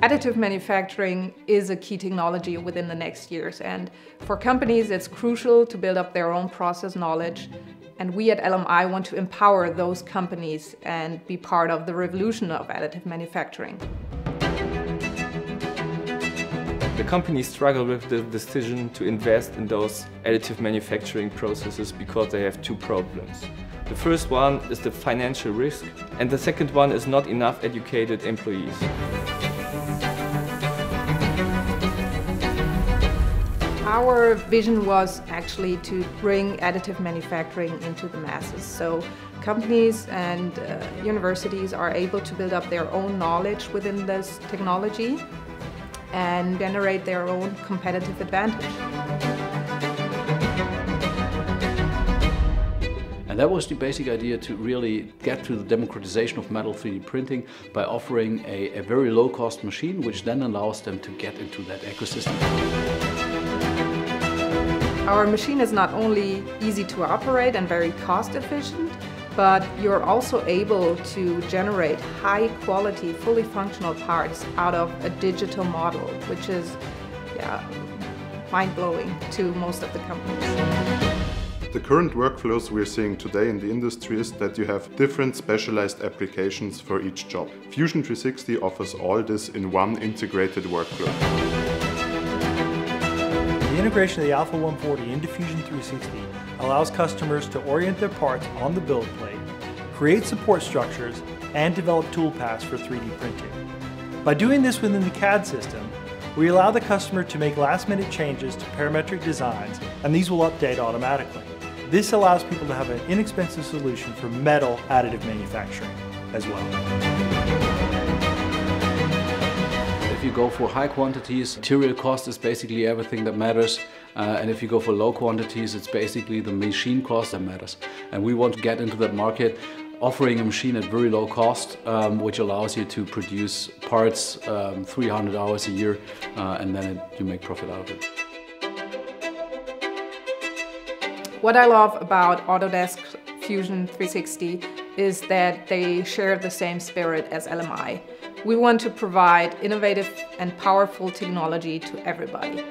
Additive manufacturing is a key technology within the next years, and for companies it's crucial to build up their own process knowledge, and we at LMI want to empower those companies and be part of the revolution of additive manufacturing. The companies struggle with the decision to invest in those additive manufacturing processes because they have two problems. The first one is the financial risk, and the second one is not enough educated employees. Our vision was actually to bring additive manufacturing into the masses. So companies and universities are able to build up their own knowledge within this technology and generate their own competitive advantage. And that was the basic idea, to really get to the democratization of metal 3D printing by offering a very low-cost machine, which then allows them to get into that ecosystem. Our machine is not only easy to operate and very cost efficient, but you're also able to generate high quality, fully functional parts out of a digital model, which is mind-blowing to most of the companies. The current workflows we're seeing today in the industry is that you have different specialized applications for each job. Fusion 360 offers all this in one integrated workflow. The integration of the Alpha 140 into Fusion 360 allows customers to orient their parts on the build plate, create support structures, and develop toolpaths for 3D printing. By doing this within the CAD system, we allow the customer to make last-minute changes to parametric designs, and these will update automatically. This allows people to have an inexpensive solution for metal additive manufacturing as well. If you go for high quantities, material cost is basically everything that matters. And if you go for low quantities, it's basically the machine cost that matters. And we want to get into that market, offering a machine at very low cost, which allows you to produce parts 300 hours a year, and then you make profit out of it. What I love about Autodesk Fusion 360 is that they share the same spirit as LMI. We want to provide innovative and powerful technology to everybody.